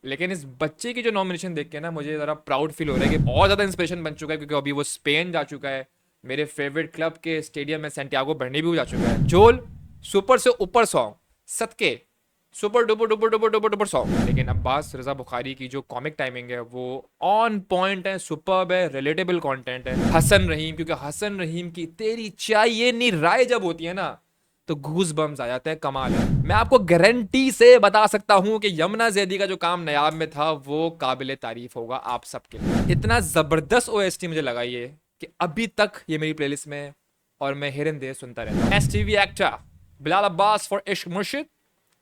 लेकिन इस बच्चे की जो नॉमिनेशन देख के ना मुझे ज़रा प्राउड फील हो रहा है कि बहुत ज़्यादा इंस्पिरेशन बन चुका है, क्योंकि अभी वो स्पेन जा चुका है, मेरे फेवरेट क्लब के स्टेडियम में सेंटियागो बर्नब्यू जा चुका है। जोल सुपर से ऊपर सॉन्ग, सदके super duper duper duper duper duper song. लेकिन अब्बास रजा बुखारी की जो कॉमिक टाइमिंग है वो ऑन पॉइंट है, सुपर्ब है, रिलेटेबल कंटेंट है। हसन रहीम, क्योंकि हसन रहीम की तेरी चाहिए नी राय जब होती है ना तो गूज बम्स आ जाते हैं, कमाल है। मैं आपको गारंटी से बता सकता हूं कि यमुना जैदी का जो काम नयाब में था वो काबिल तारीफ होगा आप सबके लिए। इतना जबरदस्त ओएसटी मुझे लगा ये कि अभी तक ये मेरी प्लेलिस्ट में है और मैं हिरन दे सुनता रहता हूं। As TV actor Bilal Abbas for Ishq Murshid,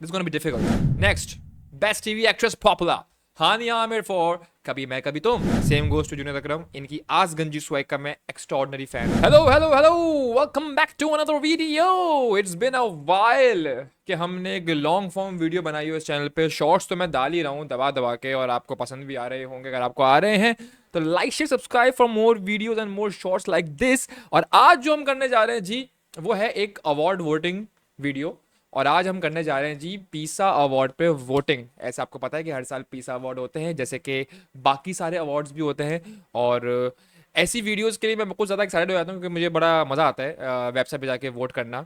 this gonna be difficult. Next, best TV actress popular Hania Aamir for कभी मैं कभी Tum. Same goes to Junaid Akram, इनकी आज गंजी स्वैग का मैं extraordinary fan. Hello hello hello, welcome back to another video. It's been a while कि हमने एक लॉन्ग फॉर्म वीडियो बनाई हो इस चैनल पे। शॉर्ट्स तो मैं डाल ही रहा हूँ दबा दबा के, और आपको पसंद भी आ रहे होंगे। अगर आपको आ रहे हैं तो like share subscribe for more videos and more shorts like this. और आज जो हम करने जा रहे हैं जी वो है एक अवार्ड वोटिंग वीडियो। और आज हम करने जा रहे हैं जी पीसा अवार्ड पे वोटिंग। ऐसा आपको पता है कि हर साल पीसा अवार्ड होते हैं, जैसे कि बाकी सारे अवार्ड्स भी होते हैं। और ऐसी वीडियोस के लिए मैं बहुत ज़्यादा एक्साइटेड हो जाता हूँ, क्योंकि मुझे बड़ा मज़ा आता है वेबसाइट पे जाके वोट करना।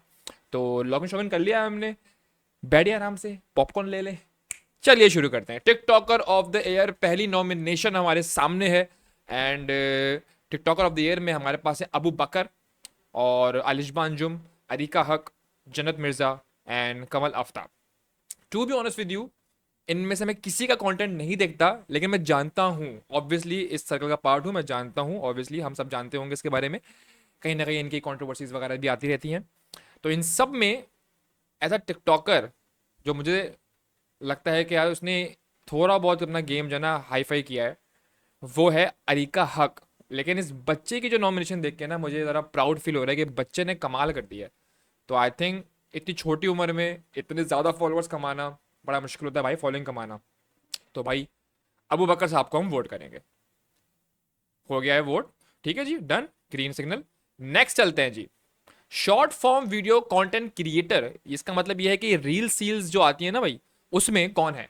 तो लॉगिन शॉगिन कर लिया है हमने, बैठिए आराम से, पॉपकॉर्न ले लें, चलिए शुरू करते हैं। टिकटॉकर ऑफ द ईयर पहली नॉमिनेशन हमारे सामने है। And TikToker of the year में हमारे पास है अबू बकर और आलिशबा Anjum, Arika Haq, Jannat Mirza and Kamal Aftab. To be honest with you, इनमें से मैं किसी का कंटेंट नहीं देखता, लेकिन मैं जानता हूँ, ऑब्वियसली इस सर्कल का पार्ट हूँ, मैं जानता हूँ, ऑब्वियसली हम सब जानते होंगे इसके बारे में। कहीं ना कहीं इनकी कंट्रोवर्सीज वगैरह भी आती रहती हैं। तो इन सब में एज अ टिकटॉकर जो मुझे लगता है कि यार उसने थोड़ा बहुत अपना गेम जो है ना हाई फाई किया है, वो है अरिका हक। लेकिन इस बच्चे की जो नॉमिनेशन देख के ना मुझे ज़रा प्राउड फील हो रहा है कि बच्चे ने कमाल कर दिया है। तो आई थिंक इतनी छोटी उम्र में इतने ज़्यादा फॉलोअर्स कमाना बड़ा मुश्किल होता है भाई, फॉलोइंग कमाना। तो भाई अबू बकर साहब को हम वोट करेंगे। हो गया है वोट, ठीक है जी, डन, ग्रीन सिग्नल। नेक्स्ट चलते हैं जी, short form video content creator. इसका मतलब यह है कि रील सील्स जो आती है ना भाई, उसमें कौन है?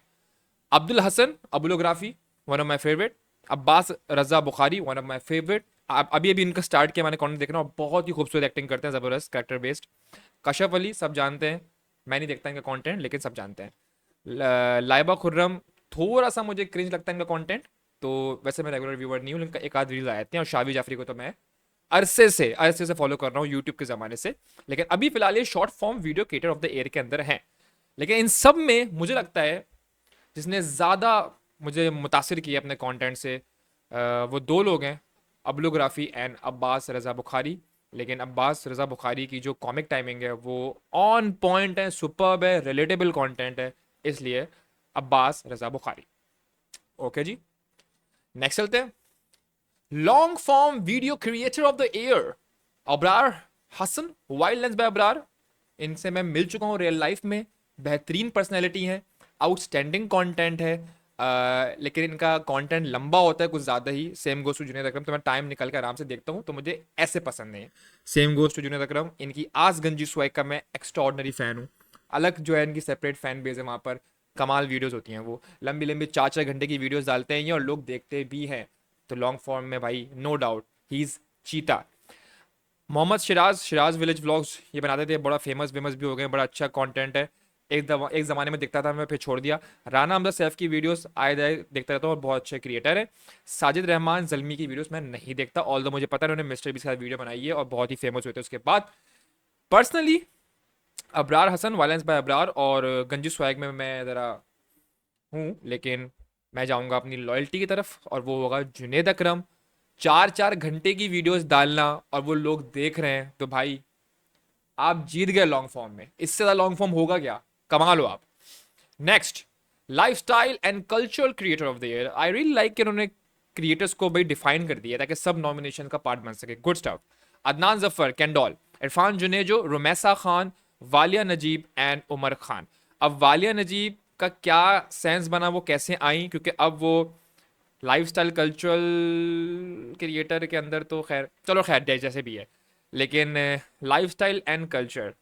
अब्दुल हसन अबुलोग्राफी, one of my favourite. Abbas Raza Bukhari, one of my favourite. अभी अभी इनका स्टार्ट किया मैंने कंटेंट देखना, और बहुत ही खूबसूरत एक्टिंग करते हैं, ज़बरदस्त कैरेक्टर बेस्ड। कशफ अली सब जानते हैं, मैं नहीं देखता इनका कंटेंट लेकिन सब जानते हैं। लाइबा खुर्रम, थोड़ा सा मुझे क्रिंज लगता है इनका कंटेंट, तो वैसे मैं रेगुलर व्यूअर नहीं हूँ, इनका एक आध रील आए थे। और शावी जाफरी को तो मैं अरसे से फॉलो कर रहा हूँ यूट्यूब के ज़माने से। लेकिन अभी फिलहाल ये short form video creator of the year के अंदर हैं। लेकिन इन सब में मुझे लगता है जिसने ज़्यादा मुझे मुतासिर किया अपने कंटेंट से, वो दो लोग हैं, अबलोग्राफी एंड अब्बास रज़ा बुखारी। लेकिन अब्बास रज़ा बुखारी की जो कॉमिक टाइमिंग है वो ऑन पॉइंट है, सुपर्ब है, रिलेटेबल कंटेंट है, इसलिए अब्बास रज़ा बुखारी। ओके जी, नेक्स्ट चलते हैं। Long form video creator of the year Abrar Hasan, wild lens by Abrar. इनसे मैं मिल चुका हूँ रियल लाइफ में, बेहतरीन पर्सनैलिटी है, आउटस्टैंडिंग कंटेंट है। लेकिन इनका कंटेंट लंबा होता है कुछ ज़्यादा ही। सेम गोस टू जुनैद अकरम, तो मैं टाइम निकल कर आराम से देखता हूँ, तो मुझे ऐसे पसंद नहीं है। Same goes to Junaid Akram, इनकी आज गंजी स्वैग का मैं एक्स्ट्रॉर्डनरी फ़ैन हूँ। अलग जो है इनकी सेपरेट फैन बेस है वहाँ पर, कमाल वीडियोस होती हैं, वो लंबी लंबी 4-4 घंटे की वीडियोस डालते हैं ये, और लोग देखते भी हैं। तो लॉन्ग फॉर्म में भाई नो डाउट ही इज़ चीता। मोहम्मद सिराज विलेज व्लॉग्स ये बनाते थे, बड़ा फेमस फेमस भी हो गए, बड़ा अच्छा कंटेंट है। एक ज़माने में दिखता था, मैं फिर छोड़ दिया। राना अहमद सैफ की वीडियोस आए जाए देखता रहता हूँ, और बहुत अच्छे क्रिएटर है। साजिद रहमान जल्मी की वीडियोस मैं नहीं देखता, ऑल मुझे पता है उन्होंने मिस्टर बीस के साथ वीडियो बनाई है और बहुत ही फेमस हुए थे उसके बाद। Personally Abrar Hasan, wild lens by Abrar और गंजी स्वैग में मैं ज़रा हूँ, लेकिन मैं जाऊँगा अपनी लॉयल्टी की तरफ, और वो होगा जुनेद अकरम। 4-4 घंटे की वीडियोस डालना और वो लोग देख रहे हैं, तो भाई आप जीत गए लॉन्ग फॉर्म में। इससे ज़्यादा लॉन्ग फॉर्म होगा क्या? कमाल हो आप। Next, lifestyle and cultural creator of the year. I really like कि उन्होंने क्रिएटर्स को भाई डिफाइन कर दिया ताकि सब नॉमिनेशन का पार्ट बन सके, गुड स्टफ। अदनान जफर कैंडोल, इरफान जुनेजो, रुमैसा खान, वालिया नजीब एंड उमर खान। अब वालिया नजीब का क्या सेंस बना, वो कैसे आई, क्योंकि अब वो लाइफस्टाइल कल्चरल क्रिएटर के अंदर तो खैर चलो खैर जैसे भी है, लेकिन lifestyle and culture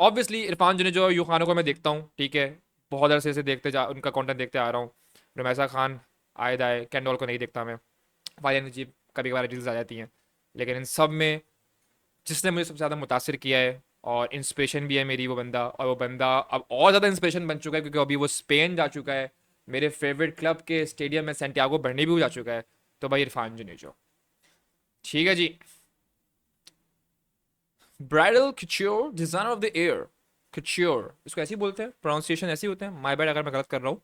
obviously Irfan Junejo और यू खानों को मैं देखता हूँ, ठीक है, बहुत अरसे से उनका कंटेंट देखते आ रहा हूँ। रमैसा खान, आयद आए, कैंडोल को नहीं देखता मैं, फारिया नजीब कभी कभार रील्स आ जाती हैं, लेकिन इन सब में जिसने मुझे सबसे ज़्यादा मुतासिर किया है और इंस्पिरेशन भी है मेरी वो बंदा, और वो बंदा अब और ज़्यादा इंस्पिरेशन बन चुका है क्योंकि अभी वो स्पेन जा चुका है, मेरे फेवरेट क्लब के स्टेडियम में सैंटियागो बर्नब्यू भी जा चुका है। तो भाई इरफान जुनेजो। ठीक है जी। Bridal couture designer of the year, couture इसको ऐसे ही बोलते हैं, प्रोनाउंसिएशन ऐसे ही होते हैं, माय बैड अगर मैं गलत कर रहा हूँ।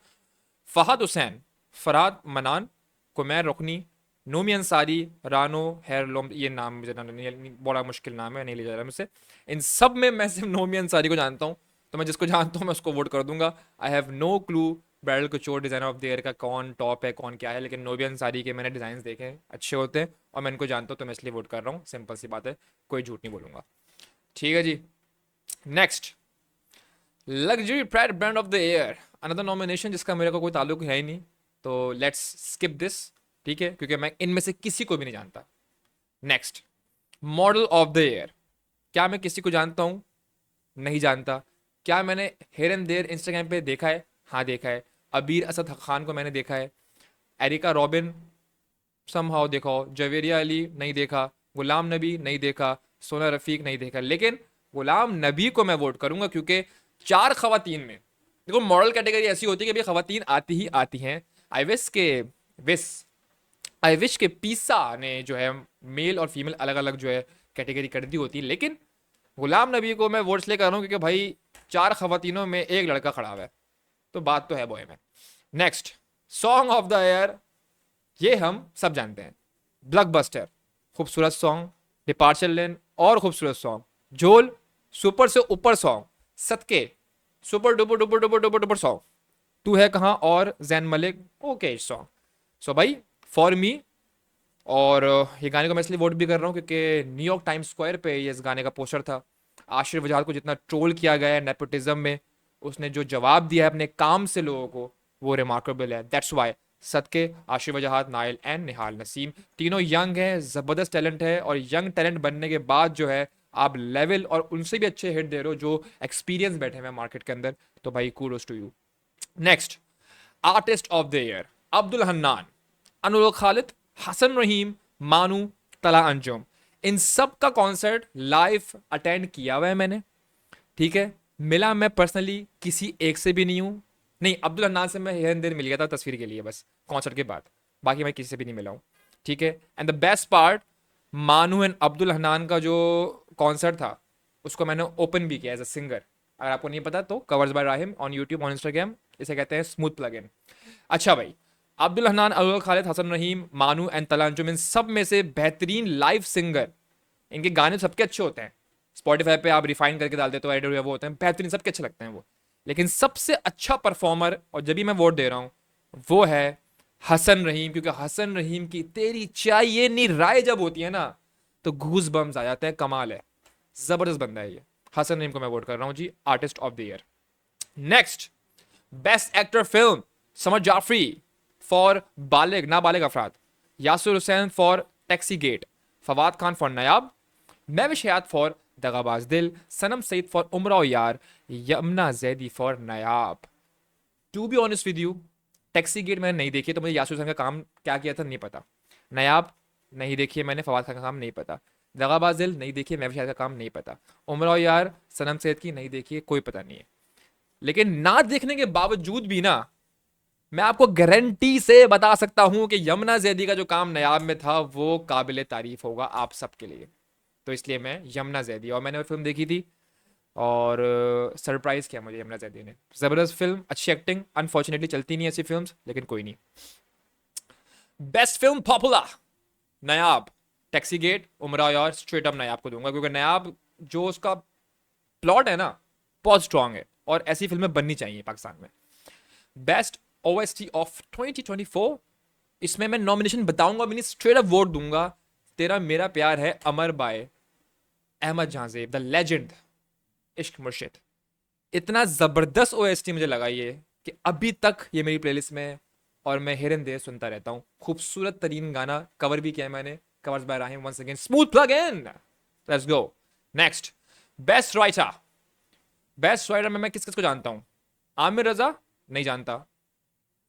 फहद हुसैन, फरहाद मनान, कुमैर रुकनी, नोमी अंसारी, रानो हेरलोम, ये नाम मुझे बड़ा मुश्किल नाम है, नहीं लिया जा रहा मुझसे। इन सब में मैं सिर्फ नोमी अंसारी को जानता हूँ, तो मैं जिसको जानता हूँ मैं उसको वोट कर दूंगा। I have no clue bridal couture designer of the year का कौन टॉप है कौन क्या है, लेकिन नोमी अंसारी के मैंने डिजाइन देखे हैं, अच्छे होते हैं और मैं इनको जानता हूँ, तो मैं इसलिए वोट कर रहा हूँ। सिंपल सी बात है, कोई झूठ नहीं बोलूंगा। ठीक है जी। Next, luxury pret brand of the year, another nomination जिसका मेरे को कोई ताल्लुक है ही नहीं, तो लेट्स स्किप दिस। ठीक है, क्योंकि मैं इनमें से किसी को भी नहीं जानता। Next, model of the year, क्या मैं किसी को जानता हूं? नहीं जानता। क्या मैंने हेयर एंड देयर इंस्टाग्राम पे देखा है? हाँ देखा है। अबीर असद खान को मैंने देखा है। एरिका रॉबिन समहाउ देखा हो। जवेरिया अली नहीं देखा। गुलाम नबी नहीं देखा। सोना रफीक नहीं देखा। लेकिन गुलाम नबी को मैं वोट करूंगा क्योंकि चार खवातीन में, देखो मॉडल कैटेगरी ऐसी होती है कि भाई खवातीन आती ही आती हैं। आई विश के विश आई विश के पीसा ने जो है मेल और फीमेल अलग अलग जो है कैटेगरी कर दी होती है, लेकिन गुलाम नबी को मैं वोट इसलिए कर रहा हूँ क्योंकि भाई चार खवातीनों में एक लड़का खड़ा हुआ है, तो बात तो है बॉय में। Next, song of the year, ये हम सब जानते हैं। ब्लॉकबस्टर, खूबसूरत सॉन्ग। डिपार्चर लेन, और खूबसूरत सॉन्ग। झोल, सुपर से ऊपर सॉन्ग। सदके, super duper duper duper duper duper song. तू है कहाँ और जैन मलिक, ओके सॉन्ग। सो भाई फॉर मी, और ये गाने को मैं इसलिए वोट भी कर रहा हूँ क्योंकि न्यूयॉर्क टाइम्स स्क्वायर पे ये इस गाने का पोस्टर था। आशिर वजाहत को जितना ट्रोल किया गया है नेपोटिज्म में, उसने जो जवाब दिया है अपने काम से लोगों को, वो रिमार्केबल है। दैट्स वाई सदके, आशिर वजाहत, नाइल एंड निहाल नसीम, तीनों यंग हैं, ज़बरदस्त टैलेंट है, और यंग टैलेंट बनने के बाद जो है आप लेवल और उनसे भी अच्छे हिट दे रहे हो जो एक्सपीरियंस बैठे हुए मार्केट के अंदर, तो भाई kudos to you. Next, artist of the year, Abdul Hannan, अनुल खालिद, हसन रहीम, मानू, तला अंजुम। इन सब का कॉन्सर्ट लाइव अटेंड किया हुआ है मैंने। ठीक है, मिला मैं पर्सनली किसी एक से भी नहीं हूं। नहीं, अब्दुल हन्नान से मैं हेयर देर मिल गया था तस्वीर के लिए बस, कॉन्सर्ट के बाद, बाकी मैं किसी से भी नहीं मिला हूं। ठीक है, एंड द बेस्ट पार्ट, मानू एंड अब्दुल हन्नान का जो कॉन्सर्ट था उसको मैंने ओपन भी किया एज अ सिंगर। अगर आपको नहीं पता तो covers by Rahim on YouTube, on Instagram, इसे कहते हैं स्मूथ प्लग इन। अच्छा भाई, अब्दुल हन्नान, अनुल खालिद, हसन रहीम, मानू एंड तला अंजुम, इन सब में से बेहतरीन लाइव सिंगर। इनके गाने सबके अच्छे होते हैं, स्पॉटिफाई पे आप रिफाइन करके डाल देते हो, एडिट वो होते हैं बेहतरीन, सबके अच्छे लगते हैं वो। लेकिन सबसे अच्छा परफॉर्मर, और जब भी मैं वोट दे रहा हूँ, वो है हसन रहीम, क्योंकि हसन रहीम की तेरी चाहिए नी राय जब होती है ना, तो घूस बम्स आ जाते हैं। कमाल है, जबरदस्त बंदा है ये। हसन रहीम को मैं वोट कर रहा हूँ जी, artist of the year. Next, best actor film, Samar Jafri for Baalig Nabaalig Afraad, Yasir Hussain for Taxi Gate, Fawad Khan for Nayab, Mehwish Hayat for Dagabaaz Dil, Sanam Saeed for Umro Ayyar, Yumna Zaidi for Nayab. To be honest with you, Taxi Gate मैंने नहीं देखी, तो मुझे यासुर हुसैन का काम क्या किया था नहीं पता। नायाब नहीं देखी है मैंने, फवाद खान का काम नहीं पता। दगाबाज दिल नहीं देखी है, महविश हयात का काम नहीं पता। उमरा यार सनम सईद की नहीं देखी है, कोई पता नहीं है। लेकिन ना देखने के बावजूद भी ना, मैं आपको गारंटी से बता सकता हूं कि यमुना जैदी का जो काम नायाब में था वो काबिल तारीफ होगा आप सबके लिए। तो इसलिए मैं यमुना जैदी, और मैंने वो फिल्म देखी थी और सरप्राइज किया मुझे यमुना जैदी ने। जबरदस्त फिल्म, अच्छी एक्टिंग, अनफॉर्चुनेटली चलती नहीं ऐसी फिल्म्स, लेकिन कोई नहीं। बेस्ट फिल्म पॉपुलर, नायाब, टैक्सी गेट, उमरा यार, स्ट्रेट अप नायाब को दूंगा क्योंकि नायाब जो उसका प्लॉट है ना बहुत स्ट्रांग है, और ऐसी फिल्में बननी चाहिए पाकिस्तान में। बेस्ट ओएसटी ऑफ 2024, इसमें मैं नॉमिनेशन बताऊंगा भी नहीं, स्ट्रेट अप वोट दूंगा। तेरा मेरा प्यार है अमर by Ahmed Jahanzeb, the legend, Ishq Murshid. इतना जबरदस्त ओएसटी मुझे लगा ये कि अभी तक ये मेरी प्लेलिस्ट में है और मैं हेर एंड देयर सुनता रहता हूँ। खूबसूरत तरीन गाना, कवर भी किया है मैंने, covers by Rahim, once again smooth plug in. Let's go. Next, best writer. Best writer में मैं किस किस को जानता हूँ? आमिर रजा नहीं जानता।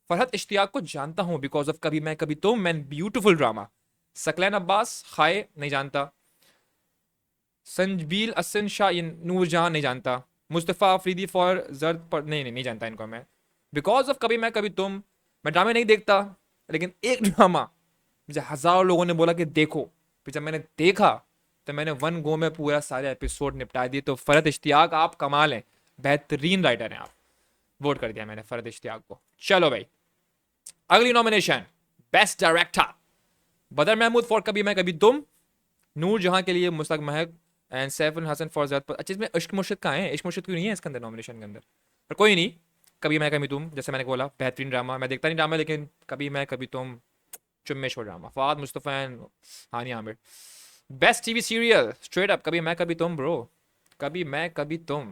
फरहत इश्तियाक को जानता हूं बिकॉज ऑफ कभी मैं कभी तुम man beautiful drama. Saqlain Abbas खाए नहीं जानता। संजबील असन शाह नूरजहां नहीं जानता। मुस्तफ़ा अफरीदी फॉर जर्द पर नहीं जानता इनको मैं। बिकॉज ऑफ कभी मैं कभी तुम, मैं ड्रामे नहीं देखता, लेकिन एक ड्रामा मुझे हज़ारों लोगों ने बोला कि देखो, फिर जब मैंने देखा तो मैंने वन गो में पूरा सारे एपिसोड निपटा दिए। तो फरहत इश्तियाक आप कमाल हैं, बेहतरीन राइटर हैं आप। वोट कर दिया मैंने फरहत इश्तियाक को। चलो भाई, अगली नॉमिनेशन बेस्ट डायरेक्टर। बदर महमूद फॉर कभी मैं कभी तुम। नूर जहां के लिए मुस्तक महक एंड सैफुल हसन फॉर ज़ात पर। अच्छा, इसमें इश्क मुर्शिद कहाँ है? इश्क मुर्शिद क्यों नहीं है इसके अंदर, नॉमिनेशन के अंदर? पर कोई नहीं, कभी मैं कभी तुम, जैसे मैंने बोला बेहतरीन ड्रामा। मैं देखता नहीं ड्रामा, लेकिन कभी मैं कभी तुम चुम्मेश drama. Fawad Mustafa and Hani Aamir. Best TV serial straight up कभी मैं कभी तुम ब्रो। कभी मैं कभी तुम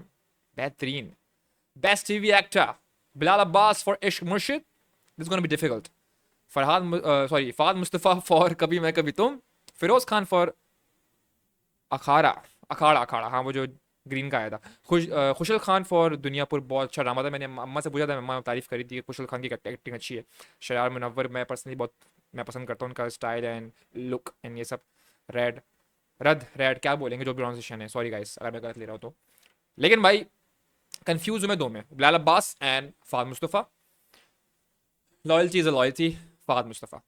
बेहतरीन। Best TV actor Bilal Abbas for Ishq Murshid. This gonna be difficult. Fawad Mustafa for कभी मैं कभी तुम। फिरोज खान फॉर अखाड़ा अखाड़ा अखाड़ा, हाँ वो जो ग्रीन का आया था। खुशल खान फॉर दुनियापुर, बहुत अच्छा ड्रामा था। मैंने अम्मा से पूछा था, अम्मा तारीफ करी थी, खुशल खान की एक्टिंग अच्छी है। शरार मुनव्वर मैं पर्सनली बहुत मैं पसंद करता हूँ उनका स्टाइल एंड लुक एंड ये सब। रेड रेड क्या बोलेंगे जो प्रोनाउंसिएशन है, सॉरी गाइस अगर मैं गलत ले रहा हूँ तो। लेकिन भाई कंफ्यूज हूँ मैं दो में, Bilal Abbas and Fahad Mustafa. Loyalty is a loyalty, Fahad Mustafa.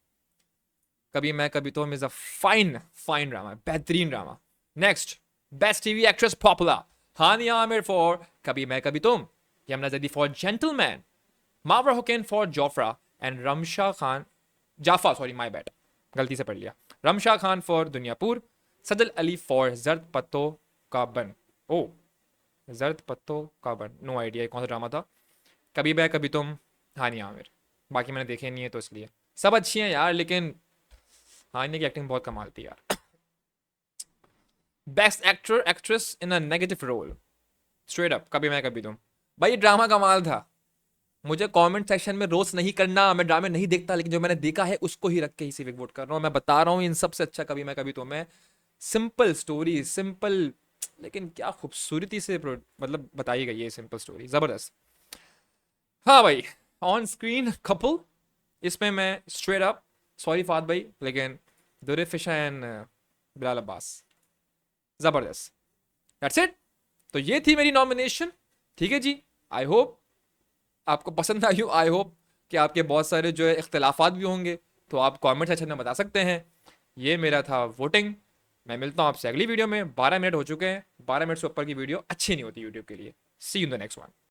कभी मैं कभी तो is a fine fine drama, बेहतरीन drama. Next best TV actress popular. Hania Aamir for कभी मैं कभी तुम। Yumna Zaidi for gentleman. Mawra Hussain for जोफ्रा and Ramsha Khan Jafaa, sorry my bad, गलती से पढ़ लिया। रमशा खान फॉर दुनियापुर। सदल अली फॉर जर्द पत्तों का बन। ओ, जर्द पत्तों का बन, नो आइडिया कौन सा ड्रामा था। कभी मैं कभी तुम, हानिया आमिर। बाकी मैंने देखे नहीं है तो इसलिए। सब अच्छी हैं यार, लेकिन हानिया की एक्टिंग बहुत कमाल थी यार। Best actor actress in a negative role straight up कभी मैं कभी तुम। भाई ये ड्रामा कमाल था। मुझे कमेंट सेक्शन में रोस्ट नहीं करना, मैं ड्रामे नहीं देखता, लेकिन जो मैंने देखा है उसको ही रख के ही सिविक वोट कर रहा हूँ। मैं बता रहा हूँ इन सबसे अच्छा कभी मैं कभी तुम है। सिंपल स्टोरी, सिंपल, लेकिन क्या खूबसूरती से मतलब बताई गई है सिंपल स्टोरी, जबरदस्त। हाँ भाई, ऑन स्क्रीन कपल, इसमें मैं स्ट्रेट अप, सॉरी फाद भाई, लेकिन दुरे फिशा एंड बिलाल अब्बास, जबरदस्त। That's it. तो ये थी मेरी नॉमिनेशन। ठीक है जी, आई होप आपको पसंद आई हो। आई होप कि आपके बहुत सारे जो है इख्तलाफात भी होंगे, तो आप कमेंट सेक्शन में बता सकते हैं। ये मेरा था वोटिंग। मैं मिलता हूँ आपसे अगली वीडियो में। 12 मिनट हो चुके हैं, 12 मिनट से ऊपर की वीडियो अच्छी नहीं होती यूट्यूब के लिए। See you in the next one.